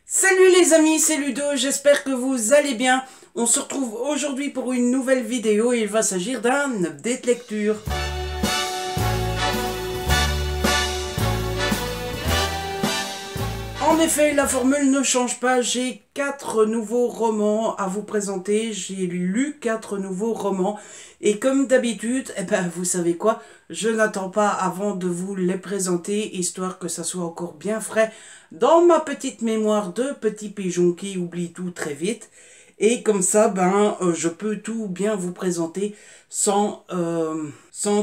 Salut les amis, c'est Ludo, j'espère que vous allez bien. On se retrouve aujourd'hui pour une nouvelle vidéo et il va s'agir d'un update lecture. En effet, la formule ne change pas, j'ai 4 nouveaux romans à vous présenter, j'ai lu 4 nouveaux romans et comme d'habitude, vous savez quoi, je n'attends pas avant de vous les présenter, histoire que ça soit encore bien frais dans ma petite mémoire de petit pigeon qui oublie tout très vite. Et comme ça, je peux tout bien vous présenter sans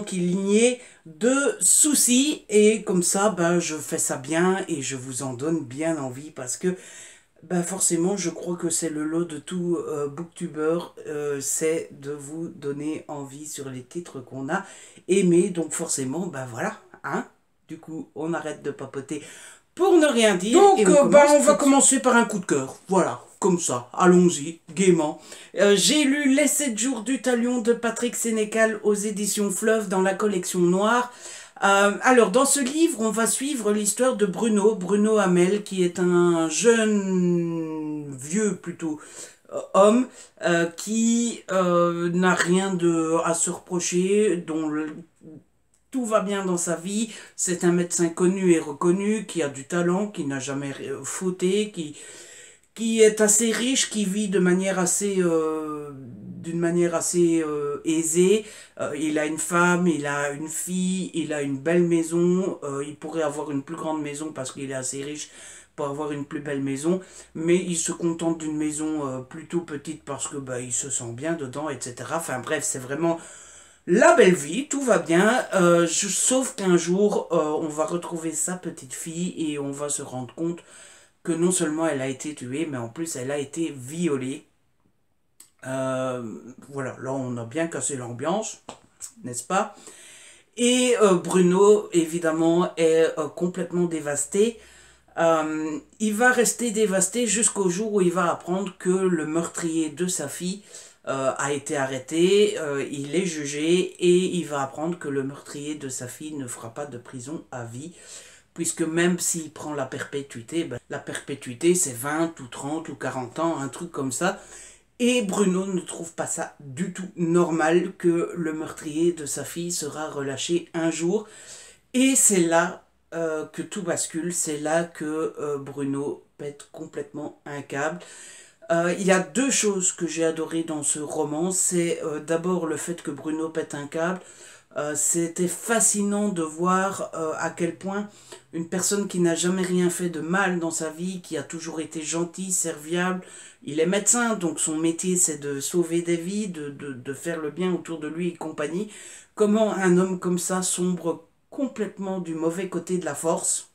qu'il n'y ait de soucis. Et comme ça, je fais ça bien et je vous en donne bien envie parce que forcément, je crois que c'est le lot de tout booktubeur, c'est de vous donner envie sur les titres qu'on a aimés. Donc forcément, voilà, hein. Du coup, on arrête de papoter pour ne rien dire. Donc, et on va commencer par un coup de cœur. Voilà, comme ça, allons-y, gaiement. J'ai lu Les 7 jours du Talion de Patrick Sénécal aux éditions Fleuve dans la collection Noire. Alors, dans ce livre, on va suivre l'histoire de Bruno Hamel, qui est un jeune, vieux plutôt, homme, qui n'a rien à se reprocher, dont tout va bien dans sa vie. C'est un médecin connu et reconnu, qui a du talent, qui n'a jamais fauté, qui est assez riche, qui vit de manière assez, d'une manière assez aisée. Il a une femme, il a une fille, il a une belle maison. Il pourrait avoir une plus grande maison parce qu'il est assez riche pour avoir une plus belle maison, mais il se contente d'une maison plutôt petite parce que il se sent bien dedans, etc. Enfin bref, c'est vraiment la belle vie, tout va bien, sauf qu'un jour, on va retrouver sa petite fille et on va se rendre compte que non seulement elle a été tuée, mais en plus elle a été violée. Voilà, là on a bien cassé l'ambiance, n'est-ce pas? Et Bruno, évidemment, est complètement dévasté. Il va rester dévasté jusqu'au jour où il va apprendre que le meurtrier de sa fille a été arrêté, il est jugé et il va apprendre que le meurtrier de sa fille ne fera pas de prison à vie, puisque même s'il prend la perpétuité, la perpétuité c'est 20 ou 30 ou 40 ans, un truc comme ça. Et Bruno ne trouve pas ça du tout normal que le meurtrier de sa fille sera relâché un jour. Et c'est là que tout bascule, c'est là que Bruno pète complètement un câble. Il y a deux choses que j'ai adorées dans ce roman. C'est d'abord le fait que Bruno pète un câble. C'était fascinant de voir à quel point une personne qui n'a jamais rien fait de mal dans sa vie, qui a toujours été gentil, serviable, il est médecin, donc son métier c'est de sauver des vies, de faire le bien autour de lui et compagnie. Comment un homme comme ça sombre complètement du mauvais côté de la force,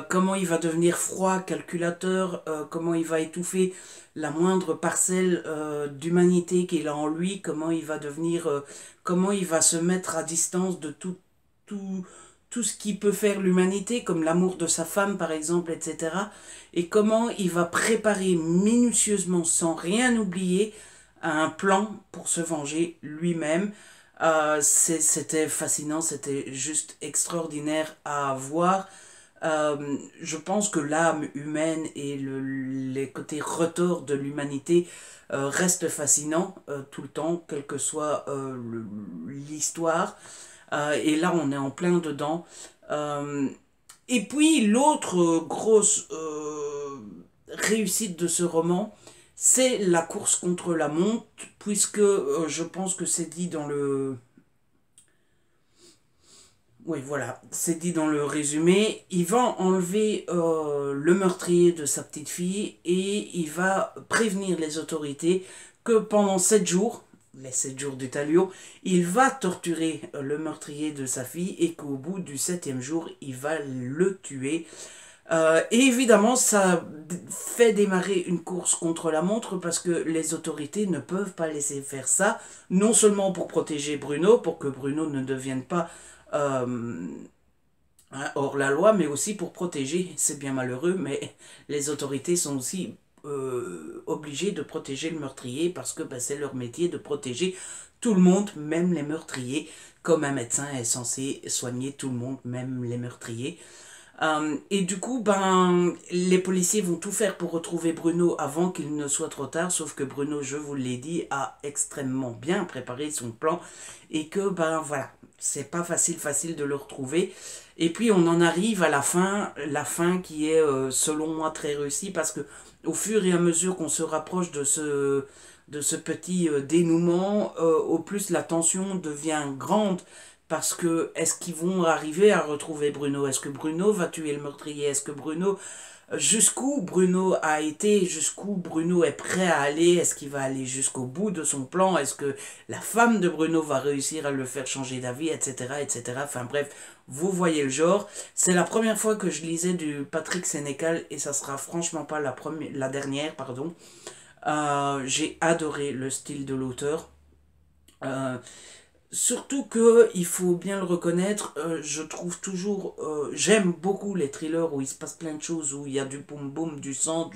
comment il va devenir froid, calculateur, comment il va étouffer la moindre parcelle d'humanité qu'il a en lui, comment il va devenir, comment il va se mettre à distance de tout ce qui peut faire l'humanité, comme l'amour de sa femme par exemple, etc. Et comment il va préparer minutieusement, sans rien oublier, un plan pour se venger lui-même. C'était fascinant, c'était juste extraordinaire à voir. Je pense que l'âme humaine et les côtés retors de l'humanité restent fascinants tout le temps, quelle que soit l'histoire. Et là, on est en plein dedans. Et puis, l'autre grosse réussite de ce roman, c'est la course contre la montre, puisque je pense que c'est dit dans le... Oui, voilà, c'est dit dans le résumé. Il va enlever le meurtrier de sa petite fille et il va prévenir les autorités que pendant 7 jours, les 7 jours du Talion, il va torturer le meurtrier de sa fille et qu'au bout du 7e jour, il va le tuer. Et évidemment, ça fait démarrer une course contre la montre parce que les autorités ne peuvent pas laisser faire ça, non seulement pour protéger Bruno, pour que Bruno ne devienne pas hors la loi, mais aussi pour protéger, c'est bien malheureux, mais les autorités sont aussi obligées de protéger le meurtrier parce que c'est leur métier de protéger tout le monde, même les meurtriers, comme un médecin est censé soigner tout le monde, même les meurtriers. Et du coup, ben, les policiers vont tout faire pour retrouver Bruno avant qu'il ne soit trop tard, sauf que Bruno, je vous l'ai dit, a extrêmement bien préparé son plan et que, ben voilà, c'est pas facile de le retrouver. Et puis on en arrive à la fin qui est selon moi très réussie parce que au fur et à mesure qu'on se rapproche de ce petit dénouement, au plus la tension devient grande parce que est-ce qu'ils vont arriver à retrouver Bruno? Est-ce que Bruno va tuer le meurtrier? Est-ce que Bruno, jusqu'où Bruno a été, jusqu'où Bruno est prêt à aller? Est-ce qu'il va aller jusqu'au bout de son plan? Est-ce que la femme de Bruno va réussir à le faire changer d'avis, etc., etc. Enfin bref, vous voyez le genre. C'est la première fois que je lisais du Patrick Sénécal et ça sera franchement pas la dernière, pardon. J'ai adoré le style de l'auteur. Euh, Surtout que, il faut bien le reconnaître, je trouve toujours, j'aime beaucoup les thrillers où il se passe plein de choses, où il y a du boum boum, du sang,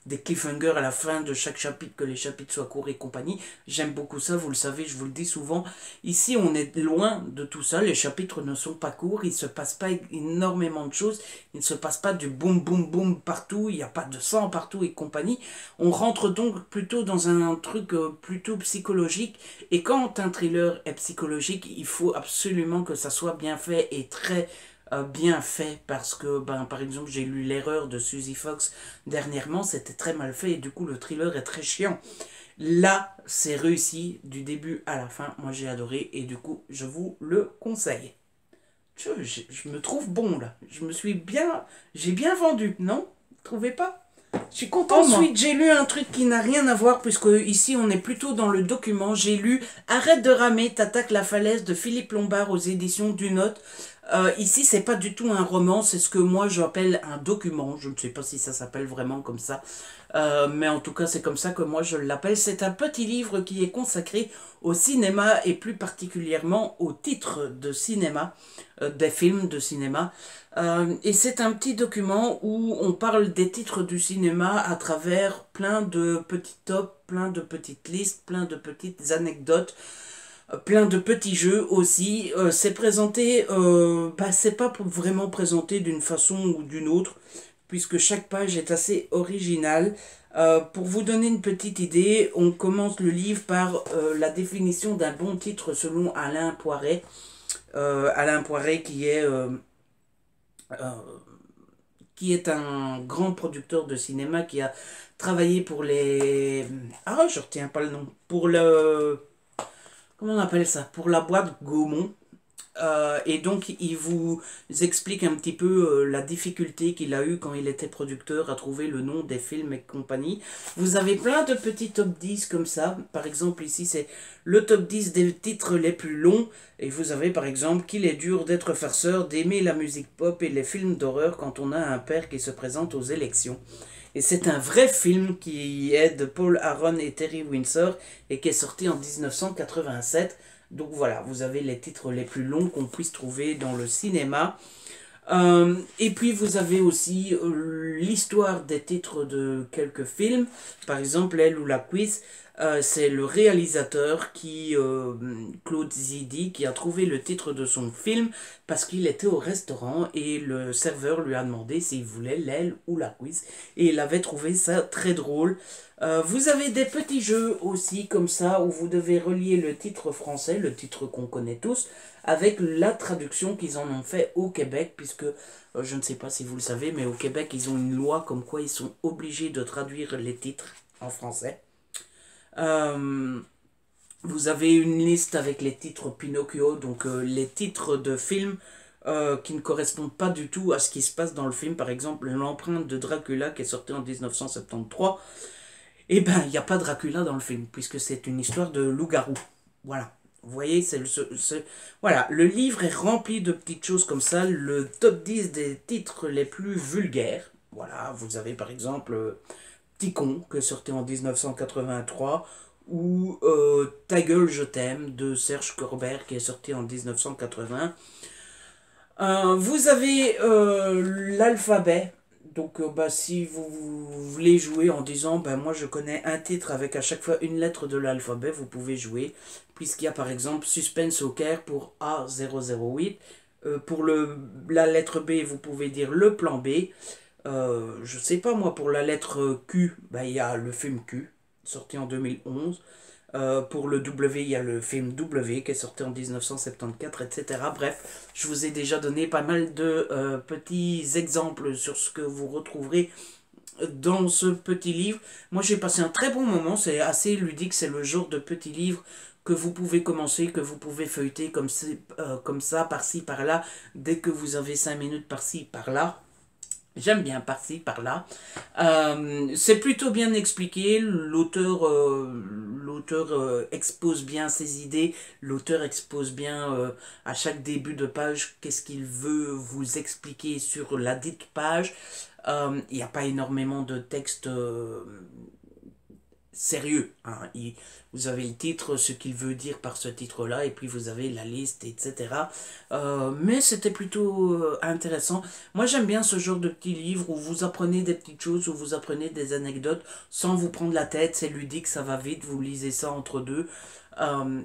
des cliffhangers à la fin de chaque chapitre, que les chapitres soient courts et compagnie. J'aime beaucoup ça, vous le savez, je vous le dis souvent. Ici, on est loin de tout ça, les chapitres ne sont pas courts, il se passe pas énormément de choses, il ne se passe pas du boum boum boum partout, il n'y a pas de sang partout et compagnie. On rentre donc plutôt dans un truc plutôt psychologique, et quand un thriller est psychologique, il faut absolument que ça soit bien fait et très bien fait parce que, ben, par exemple, j'ai lu L'erreur de Suzy Fox dernièrement, c'était très mal fait et du coup le thriller est très chiant. Là, c'est réussi du début à la fin, moi j'ai adoré et du coup je vous le conseille. Je me trouve bon là, j'ai bien vendu, non? Trouvez pas? Je suis content. Ensuite, j'ai lu un truc qui n'a rien à voir, puisque ici on est plutôt dans le document. J'ai lu Arrête de ramer, t'attaques la falaise de Philippe Lombard aux éditions du Note. Ici, c'est pas du tout un roman, c'est ce que moi j'appelle un document. Je ne sais pas si ça s'appelle vraiment comme ça. Mais en tout cas, c'est comme ça que moi je l'appelle. C'est un petit livre qui est consacré au cinéma et plus particulièrement aux titres de cinéma, des films de cinéma. Et c'est un petit document où on parle des titres du cinéma à travers plein de petits tops, plein de petites listes, plein de petites anecdotes, plein de petits jeux aussi. C'est présenté, c'est pas vraiment présenté d'une façon ou d'une autre, puisque chaque page est assez originale. Pour vous donner une petite idée, on commence le livre par la définition d'un bon titre selon Alain Poiret. Alain Poiret euh, qui est un grand producteur de cinéma qui a travaillé pour les... Ah, je retiens pas le nom. Pour le... Comment on appelle ça? Pour la boîte Gaumont. Et donc, il vous explique un petit peu la difficulté qu'il a eu quand il était producteur à trouver le nom des films et compagnie. Vous avez plein de petits top 10 comme ça. Par exemple, ici, c'est le top 10 des titres les plus longs. Et vous avez, par exemple, qu'il est dur d'être farceur, d'aimer la musique pop et les films d'horreur quand on a un père qui se présente aux élections. Et c'est un vrai film qui est de Paul Aaron et Terry Windsor et qui est sorti en 1987. Donc voilà, vous avez les titres les plus longs qu'on puisse trouver dans le cinéma. Et puis vous avez aussi l'histoire des titres de quelques films. Par exemple, Elle ou la Quiz, c'est le réalisateur Claude Zidi, qui a trouvé le titre de son film parce qu'il était au restaurant et le serveur lui a demandé s'il voulait l'Elle ou la Quiz. Et il avait trouvé ça très drôle. Vous avez des petits jeux aussi comme ça où vous devez relier le titre français, le titre qu'on connaît tous, avec la traduction qu'ils en ont fait au Québec, puisque je ne sais pas si vous le savez, mais au Québec ils ont une loi comme quoi ils sont obligés de traduire les titres en français. Euh, Vous avez une liste avec les titres Pinocchio, donc les titres de films qui ne correspondent pas du tout à ce qui se passe dans le film. Par exemple, L'empreinte de Dracula qui est sorti en 1973. Eh ben, il n'y a pas Dracula dans le film, puisque c'est une histoire de loup-garou. Voilà. Vous voyez, voilà, le livre est rempli de petites choses comme ça. Le top 10 des titres les plus vulgaires. Voilà, vous avez par exemple Petit con, qui est sorti en 1983, ou Ta gueule, je t'aime, de Serge Corbert, qui est sorti en 1980. Vous avez l'alphabet. Donc, si vous voulez jouer en disant, moi je connais un titre avec à chaque fois une lettre de l'alphabet, vous pouvez jouer. Puisqu'il y a par exemple Suspense au Caire pour A008, Pour la lettre B, vous pouvez dire le plan B. Je sais pas, moi, pour la lettre Q, bah, il y a le film Q, sorti en 2011. Pour le W, il y a le film W qui est sorti en 1974, etc. Bref, je vous ai déjà donné pas mal de petits exemples sur ce que vous retrouverez dans ce petit livre. Moi, j'ai passé un très bon moment, c'est assez ludique, c'est le genre de petit livre que vous pouvez commencer, que vous pouvez feuilleter comme ça, par-ci, par-là, dès que vous avez 5 minutes par-ci, par-là. J'aime bien par-ci, par-là. C'est plutôt bien expliqué. L'auteur expose bien ses idées. L'auteur expose bien à chaque début de page qu'est-ce qu'il veut vous expliquer sur la dite page. Il n'y a pas énormément de texte sérieux. Hein. Vous avez le titre, ce qu'il veut dire par ce titre-là, et puis vous avez la liste, etc. Mais c'était plutôt intéressant. Moi, j'aime bien ce genre de petits livres où vous apprenez des petites choses, où vous apprenez des anecdotes sans vous prendre la tête. C'est ludique, ça va vite, vous lisez ça entre deux.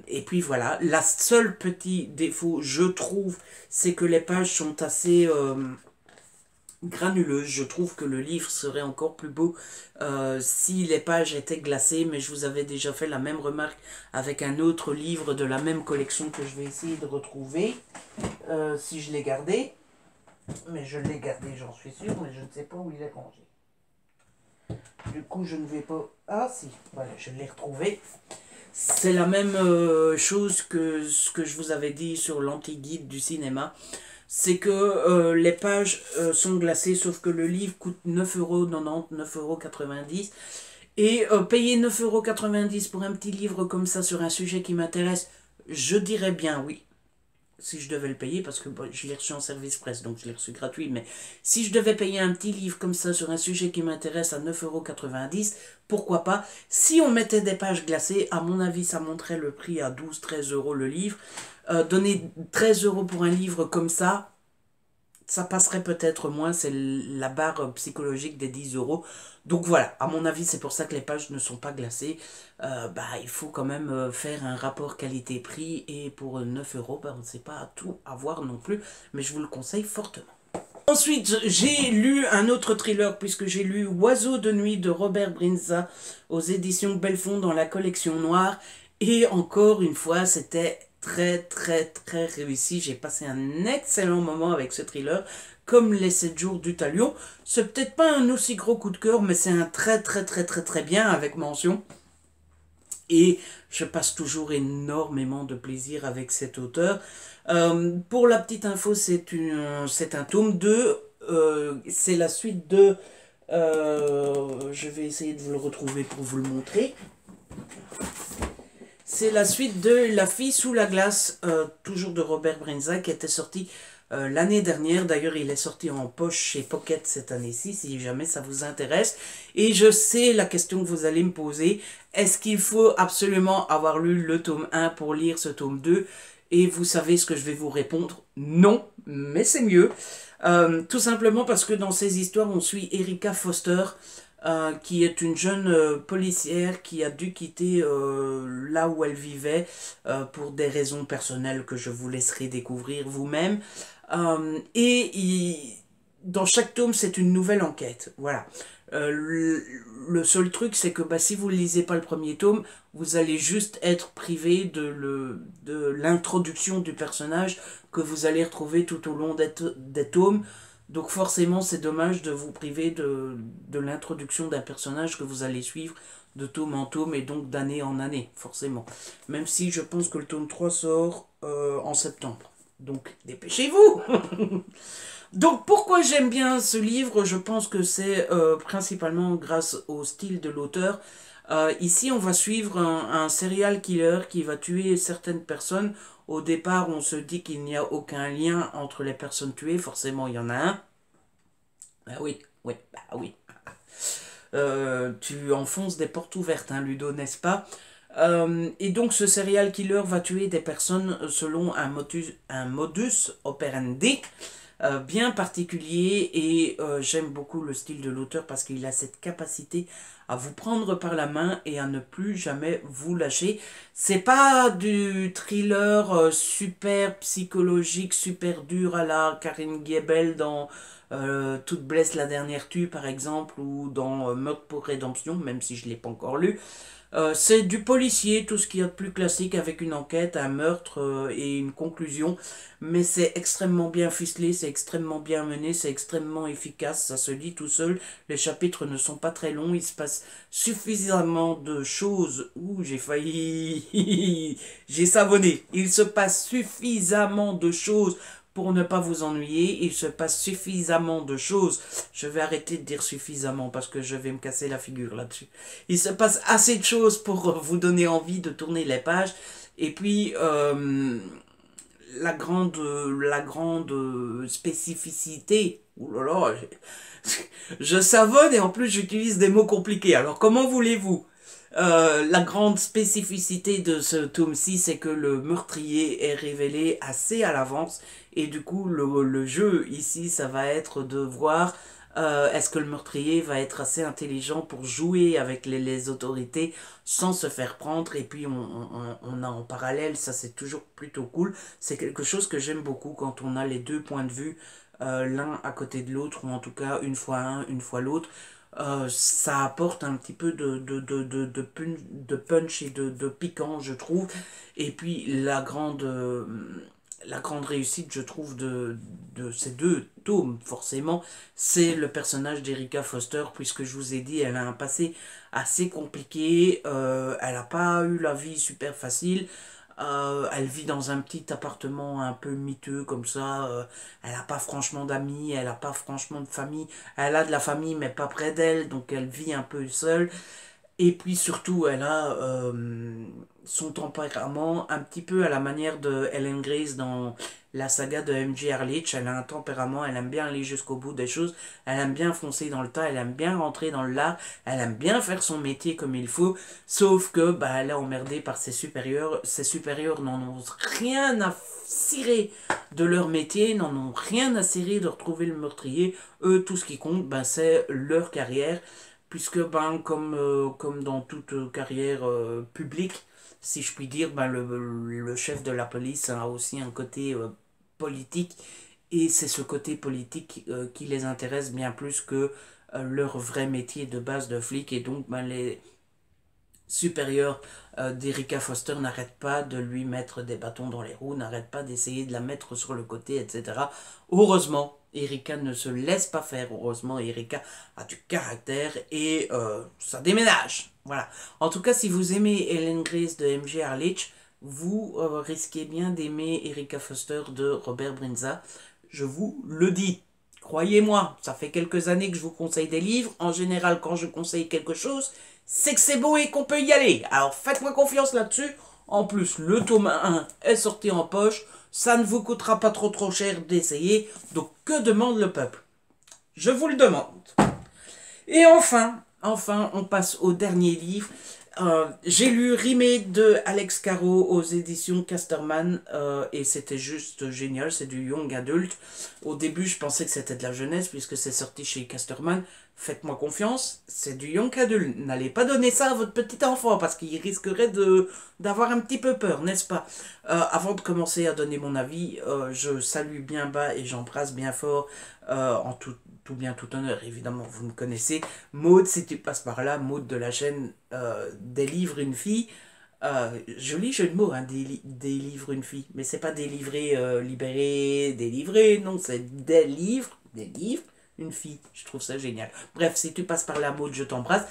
Et puis voilà, la seule petit défaut, je trouve, c'est que les pages sont assez granuleuse. Je trouve que le livre serait encore plus beau si les pages étaient glacées, mais je vous avais déjà fait la même remarque avec un autre livre de la même collection que je vais essayer de retrouver, si je l'ai gardé. Mais je l'ai gardé, j'en suis sûr, mais je ne sais pas où il est rangé. Du coup, je ne vais pas... Ah si, voilà, je l'ai retrouvé. C'est la même chose que ce que je vous avais dit sur l'anti-guide du cinéma. C'est que les pages sont glacées, sauf que le livre coûte 9,90 €, 9,90 €. Et payer 9,90 € pour un petit livre comme ça sur un sujet qui m'intéresse, je dirais bien oui. Si je devais le payer, parce que bon, je l'ai reçu en service presse, donc je l'ai reçu gratuit, mais si je devais payer un petit livre comme ça sur un sujet qui m'intéresse à 9,90 €, pourquoi pas. Si on mettait des pages glacées, à mon avis, ça monterait le prix à 12-13 € le livre. Donner 13 € pour un livre comme ça passerait peut-être moins, c'est la barre psychologique des 10 €. Donc voilà, à mon avis, c'est pour ça que les pages ne sont pas glacées. Il faut quand même faire un rapport qualité-prix, et pour 9 €, on ne sait pas tout avoir non plus, mais je vous le conseille fortement. Ensuite, j'ai lu un autre thriller, puisque j'ai lu Oiseau de nuit de Robert Brinza aux éditions Belfond dans la collection noire. Et encore une fois, c'était très très très réussi. J'ai passé un excellent moment avec ce thriller, comme Les 7 jours du Talion. C'est peut-être pas un aussi gros coup de cœur, mais c'est un très très très très très bien avec mention. Et je passe toujours énormément de plaisir avec cet auteur. Pour la petite info, c'est un tome 2. C'est la suite de... je vais essayer de vous le retrouver pour vous le montrer. C'est la suite de La fille sous la glace, toujours de Robert Brinza, qui était sorti l'année dernière. D'ailleurs, il est sorti en poche chez Pocket cette année-ci, si jamais ça vous intéresse. Et je sais la question que vous allez me poser. Est-ce qu'il faut absolument avoir lu le tome 1 pour lire ce tome 2? Et vous savez ce que je vais vous répondre. Non, mais c'est mieux. Tout simplement parce que dans ces histoires, on suit Erika Foster, qui est une jeune policière qui a dû quitter là où elle vivait pour des raisons personnelles que je vous laisserai découvrir vous-même. Dans chaque tome, c'est une nouvelle enquête. Voilà. Le seul truc, c'est que si vous ne lisez pas le premier tome, vous allez juste être privé de l'introduction du personnage que vous allez retrouver tout au long des tomes. Donc forcément, c'est dommage de vous priver de l'introduction d'un personnage que vous allez suivre de tome en tome, et donc d'année en année, forcément. Même si je pense que le tome 3 sort en septembre. Donc dépêchez-vous. Donc pourquoi j'aime bien ce livre? Je pense que c'est principalement grâce au style de l'auteur. Ici, on va suivre un serial killer qui va tuer certaines personnes. Au départ, on se dit qu'il n'y a aucun lien entre les personnes tuées. Forcément, il y en a un. Ah oui, oui, bah oui. Tu enfonces des portes ouvertes, hein, Ludo, n'est-ce pas? Et donc, ce serial killer va tuer des personnes selon un modus operandi. bien particulier et j'aime beaucoup le style de l'auteur parce qu'il a cette capacité à vous prendre par la main et à ne plus jamais vous lâcher. C'est pas du thriller super psychologique, super dur à la Karine Giebel dans Toute blesse la dernière tue par exemple, ou dans Meurtre pour rédemption, même si je l'ai pas encore lu. C'est du policier, tout ce qu'il y a de plus classique avec une enquête, un meurtre et une conclusion. Mais c'est extrêmement bien ficelé, c'est extrêmement bien mené, c'est extrêmement efficace, ça se lit tout seul. Les chapitres ne sont pas très longs, il se passe suffisamment de choses. Ouh, j'ai failli... j'ai savonné. Il se passe suffisamment de choses pour ne pas vous ennuyer. Il se passe suffisamment de choses. Je vais arrêter de dire suffisamment parce que je vais me casser la figure là-dessus. Il se passe assez de choses pour vous donner envie de tourner les pages. Et puis, la grande spécificité, oulala, je savonne et en plus j'utilise des mots compliqués. Alors comment voulez-vous? La grande spécificité de ce tome-ci, c'est que le meurtrier est révélé assez à l'avance. Et du coup, le jeu ici, ça va être de voir est-ce que le meurtrier va être assez intelligent pour jouer avec les autorités sans se faire prendre. Et puis, on a en parallèle, ça c'est toujours plutôt cool. C'est quelque chose que j'aime beaucoup quand on a les deux points de vue, l'un à côté de l'autre, ou en tout cas une fois un, une fois l'autre. Ça apporte un petit peu de punch et de piquant, je trouve. Et puis la grande réussite, je trouve, de ces deux tomes, forcément, c'est le personnage d'Erika Foster, puisque je vous ai dit, elle a un passé assez compliqué, elle n'a pas eu la vie super facile. Elle vit dans un petit appartement un peu miteux comme ça. Elle n'a pas franchement d'amis, elle n'a pas franchement de famille. Elle a de la famille mais pas près d'elle, donc elle vit un peu seule. Et puis surtout, elle a son tempérament un petit peu à la manière de Ellen Grace dans la saga de M.J. Harlich. Elle a un tempérament, elle aime bien aller jusqu'au bout des choses, elle aime bien foncer dans le tas, elle aime bien rentrer dans le lard, elle aime bien faire son métier comme il faut, sauf que bah, elle est emmerdée par ses supérieurs n'en ont rien à cirer de leur métier, n'en ont rien à cirer de retrouver le meurtrier. Eux, tout ce qui compte, bah, c'est leur carrière puisque ben, comme dans toute carrière publique, si je puis dire, ben, le chef de la police a aussi un côté politique, et c'est ce côté politique qui les intéresse bien plus que leur vrai métier de base de flic, et donc ben, les supérieurs d'Erika Foster n'arrêtent pas de lui mettre des bâtons dans les roues, n'arrêtent pas d'essayer de la mettre sur le côté, etc. Heureusement, Erika ne se laisse pas faire. Heureusement, Erika a du caractère et ça déménage. Voilà. En tout cas, si vous aimez Ellen Grace de M.J. Harlich, vous risquez bien d'aimer Erika Foster de Robert Brinza. Je vous le dis. Croyez-moi, ça fait quelques années que je vous conseille des livres. En général, quand je conseille quelque chose, c'est que c'est beau et qu'on peut y aller. Alors faites-moi confiance là-dessus. En plus, le tome 1 est sorti en poche. Ça ne vous coûtera pas trop cher d'essayer. Donc que demande le peuple? Je vous le demande. Et enfin, on passe au dernier livre. J'ai lu Remade de Alex Caro aux éditions Casterman et c'était juste génial, c'est du young adult. Au début je pensais que c'était de la jeunesse puisque c'est sorti chez Casterman. Faites-moi confiance, c'est du young adult. N'allez pas donner ça à votre petit enfant parce qu'il risquerait d'avoir un petit peu peur, n'est-ce pas? Avant de commencer à donner mon avis, je salue bien bas et j'embrasse bien fort en tout bien, tout honneur, évidemment, vous me connaissez. Maud, si tu passes par là, Maud de la chaîne Délivre une fille. Joli jeu de mots, hein, délivre une fille. Mais c'est pas délivrer, libérer, délivrer, non, c'est délivre une fille. Je trouve ça génial. Bref, si tu passes par là, Maud, je t'embrasse.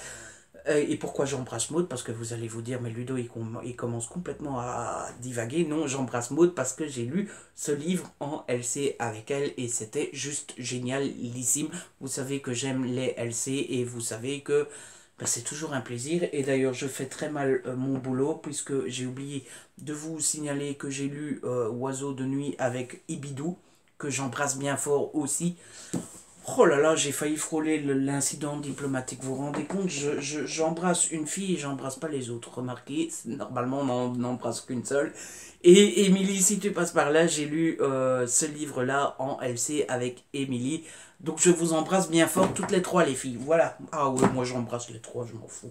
Et pourquoi j'embrasse Maud? Parce que vous allez vous dire, mais Ludo, il commence complètement à divaguer. Non, j'embrasse Maud parce que j'ai lu ce livre en LC avec elle et c'était juste génialissime. Vous savez que j'aime les LC et vous savez que ben, c'est toujours un plaisir. Et d'ailleurs, je fais très mal mon boulot puisque j'ai oublié de vous signaler que j'ai lu Oiseau de nuit avec Ibidou, que j'embrasse bien fort aussi. Oh là là, j'ai failli frôler l'incident diplomatique. Vous vous rendez compte, j'embrasse une fille et j'embrasse pas les autres. Remarquez, normalement on n'embrasse qu'une seule. Et Émilie, si tu passes par là, j'ai lu ce livre-là en LC avec Émilie. Donc je vous embrasse bien fort, toutes les trois les filles. Voilà. Ah ouais, moi j'embrasse les trois, je m'en fous.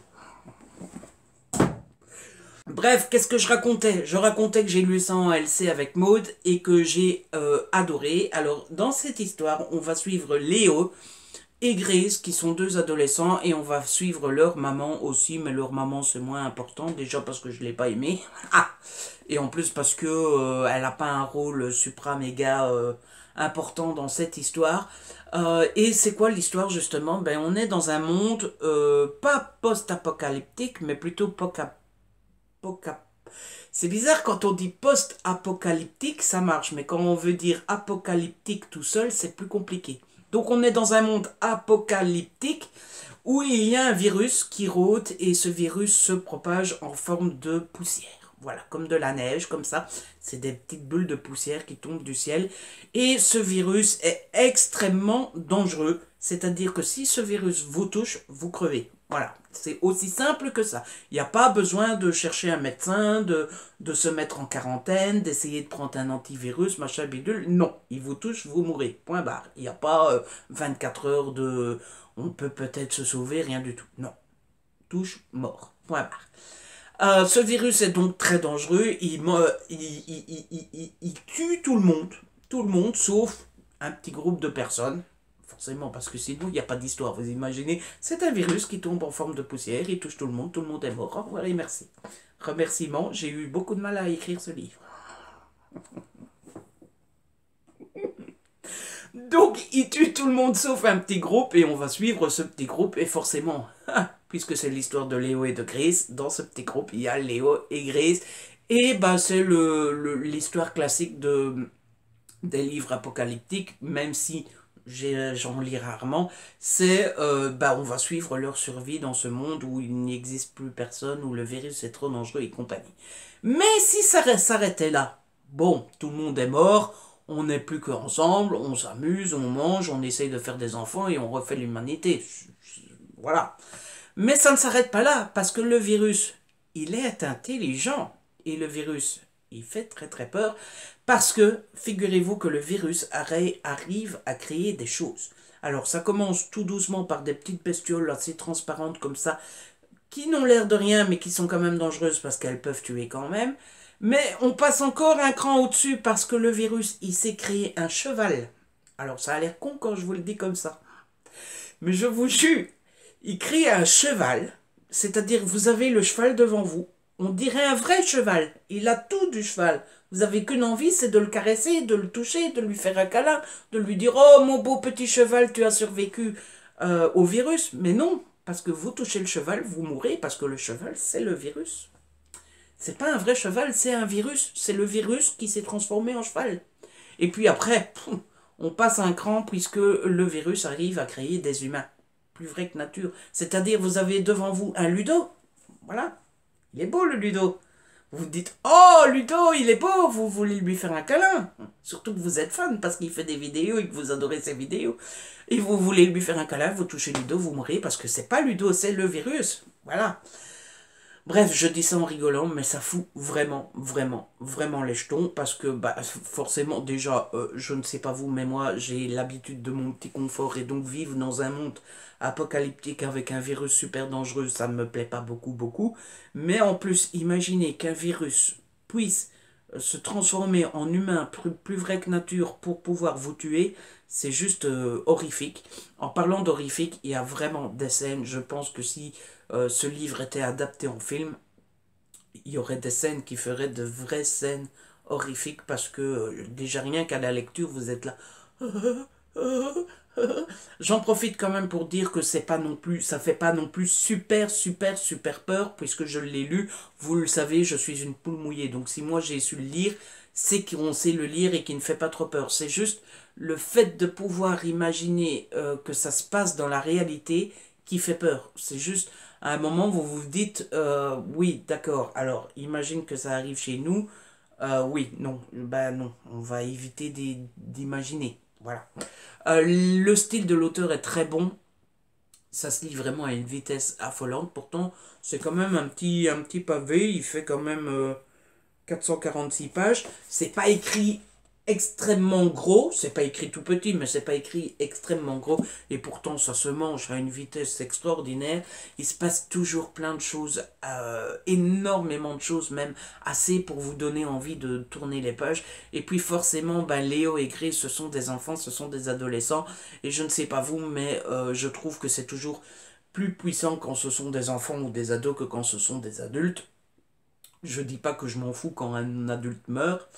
Bref, qu'est-ce que je racontais? Je racontais que j'ai lu ça en LC avec Maud et que j'ai adoré. Alors, dans cette histoire, on va suivre Léo et Grace, qui sont deux adolescents, et on va suivre leur maman aussi, mais leur maman c'est moins important, déjà parce que je l'ai pas aimée, ah et en plus parce que elle n'a pas un rôle supra méga important dans cette histoire. Et c'est quoi l'histoire justement? Ben on est dans un monde pas post-apocalyptique, mais plutôt c'est bizarre quand on dit post-apocalyptique, ça marche, mais quand on veut dire apocalyptique tout seul, c'est plus compliqué. Donc on est dans un monde apocalyptique où il y a un virus qui rôde et ce virus se propage en forme de poussière. Voilà, comme de la neige, comme ça. C'est des petites bulles de poussière qui tombent du ciel. Et ce virus est extrêmement dangereux. C'est-à-dire que si ce virus vous touche, vous crevez. Voilà, c'est aussi simple que ça. Il n'y a pas besoin de chercher un médecin, de se mettre en quarantaine, d'essayer de prendre un antivirus, machin bidule. Non, il vous touche, vous mourrez. Point barre. Il n'y a pas 24 heures de... On peut peut-être se sauver, rien du tout. Non. Touche, mort. Point barre. Ce virus est donc très dangereux. Il tue tout le monde. Tout le monde, sauf un petit groupe de personnes. Forcément, parce que sinon, il n'y a pas d'histoire. Vous imaginez, c'est un virus qui tombe en forme de poussière. Il touche tout le monde est mort. Au revoir et merci. Remerciement, j'ai eu beaucoup de mal à écrire ce livre. Donc, il tue tout le monde sauf un petit groupe et on va suivre ce petit groupe et forcément, puisque c'est l'histoire de Léo et de Grace, dans ce petit groupe, il y a Léo et Grace et bah, c'est l'histoire classique des livres apocalyptiques, même si j'en lis rarement, c'est bah, on va suivre leur survie dans ce monde où il n'existe plus personne, où le virus est trop dangereux et compagnie. Mais si ça s'arrêtait là, bon, tout le monde est mort, on n'est plus qu'ensemble, on s'amuse, on mange, on essaye de faire des enfants et on refait l'humanité. Voilà. Mais ça ne s'arrête pas là, parce que le virus, il est intelligent. Et le virus, il fait très très peur, parce que, figurez-vous que le virus arrive à créer des choses. Alors ça commence tout doucement par des petites bestioles assez transparentes comme ça, qui n'ont l'air de rien, mais qui sont quand même dangereuses parce qu'elles peuvent tuer quand même. Mais on passe encore un cran au-dessus parce que le virus, il s'est créé un cheval. Alors ça a l'air con quand je vous le dis comme ça. Mais je vous jure, il crée un cheval, c'est-à-dire vous avez le cheval devant vous. On dirait un vrai cheval. Il a tout du cheval. Vous avez qu'une envie, c'est de le caresser, de le toucher, de lui faire un câlin, de lui dire «Oh mon beau petit cheval, tu as survécu au virus». Mais non, parce que vous touchez le cheval, vous mourrez, parce que le cheval, c'est le virus. C'est pas un vrai cheval, c'est un virus. C'est le virus qui s'est transformé en cheval. Et puis après, on passe un cran puisque le virus arrive à créer des humains. Plus vrai que nature. C'est-à-dire, vous avez devant vous un Ludo. Voilà. Il est beau le Ludo. Vous vous dites, oh Ludo, il est beau, vous voulez lui faire un câlin. Surtout que vous êtes fan parce qu'il fait des vidéos et que vous adorez ses vidéos. Et vous voulez lui faire un câlin, vous touchez Ludo, vous mourrez parce que c'est pas Ludo, c'est le virus. Voilà. Bref, je dis ça en rigolant, mais ça fout vraiment, vraiment, vraiment les jetons, parce que bah, forcément, déjà, je ne sais pas vous, mais moi, j'ai l'habitude de mon petit confort, et donc vivre dans un monde apocalyptique avec un virus super dangereux, ça ne me plaît pas beaucoup, beaucoup. Mais en plus, imaginez qu'un virus puisse se transformer en humain plus vrai que nature pour pouvoir vous tuer, c'est juste horrifique. En parlant d'horrifique, il y a vraiment des scènes, je pense que si ce livre était adapté en film, il y aurait des scènes qui feraient de vraies scènes horrifiques parce que déjà rien qu'à la lecture, vous êtes là. J'en profite quand même pour dire que c'est pas non plus, ça fait pas non plus super super super peur puisque je l'ai lu. Vous le savez, je suis une poule mouillée. Donc si moi j'ai su le lire, c'est qu'on sait le lire et qui ne fait pas trop peur. C'est juste le fait de pouvoir imaginer que ça se passe dans la réalité qui fait peur. C'est juste à un moment vous vous dites oui d'accord. Alors imagine que ça arrive chez nous. Oui non ben non, on va éviter d'imaginer. Voilà. Le style de l'auteur est très bon. Ça se lit vraiment à une vitesse affolante. Pourtant, c'est quand même un petit pavé. Il fait quand même 446 pages. C'est pas écrit extrêmement gros. C'est pas écrit tout petit, mais c'est pas écrit extrêmement gros. Et pourtant, ça se mange à une vitesse extraordinaire. Il se passe toujours plein de choses. Énormément de choses, même assez pour vous donner envie de tourner les pages. Et puis forcément, ben, Léo et Grace, ce sont des enfants, ce sont des adolescents. Et je ne sais pas vous, mais je trouve que c'est toujours plus puissant quand ce sont des enfants ou des ados que quand ce sont des adultes. Je dis pas que je m'en fous quand un adulte meurt.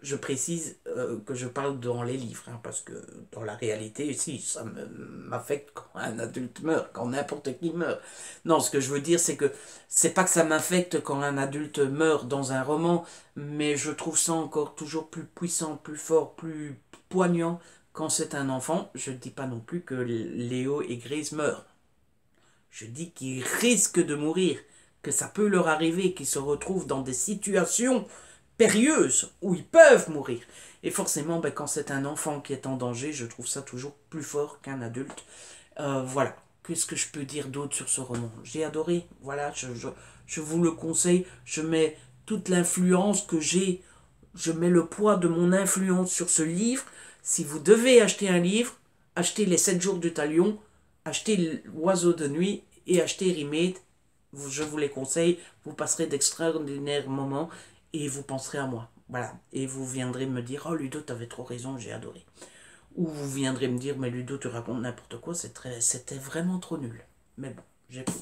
Je précise que je parle dans les livres, hein, parce que dans la réalité, si, ça m'affecte quand un adulte meurt, quand n'importe qui meurt. Non, ce que je veux dire, c'est que c'est pas que ça m'affecte quand un adulte meurt dans un roman, mais je trouve ça encore toujours plus puissant, plus fort, plus poignant quand c'est un enfant. Je ne dis pas non plus que Léo et Grace meurent. Je dis qu'ils risquent de mourir, que ça peut leur arriver, qu'ils se retrouvent dans des situations périlleuses où ils peuvent mourir. Et forcément, ben, quand c'est un enfant qui est en danger, je trouve ça toujours plus fort qu'un adulte. Voilà. Qu'est-ce que je peux dire d'autre sur ce roman? J'ai adoré. Voilà, je vous le conseille. Je mets toute l'influence que j'ai. Je mets le poids de mon influence sur ce livre. Si vous devez acheter un livre, achetez Les 7 jours du Talion, achetez L'Oiseau de nuit et achetez Remade. Je vous les conseille. Vous passerez d'extraordinaires moments et vous penserez à moi. Voilà. Et vous viendrez me dire, oh Ludo, t'avais trop raison, j'ai adoré. Ou vous viendrez me dire, mais Ludo, tu racontes n'importe quoi, c'était vraiment trop nul. Mais bon,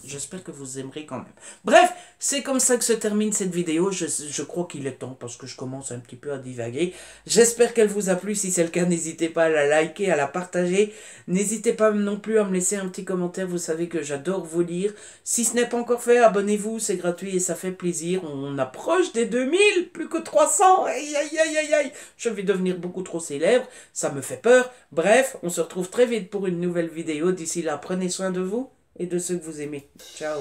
j'espère que vous aimerez quand même. Bref, c'est comme ça que se termine cette vidéo. Je crois qu'il est temps parce que je commence un petit peu à divaguer. J'espère qu'elle vous a plu. Si c'est le cas, n'hésitez pas à la liker, à la partager. N'hésitez pas non plus à me laisser un petit commentaire. Vous savez que j'adore vous lire. Si ce n'est pas encore fait, abonnez-vous. C'est gratuit et ça fait plaisir. On approche des 2000, plus que 300. Aïe, aïe, aïe, aïe, aïe. Je vais devenir beaucoup trop célèbre. Ça me fait peur. Bref, on se retrouve très vite pour une nouvelle vidéo. D'ici là, prenez soin de vous et de ceux que vous aimez. Ciao.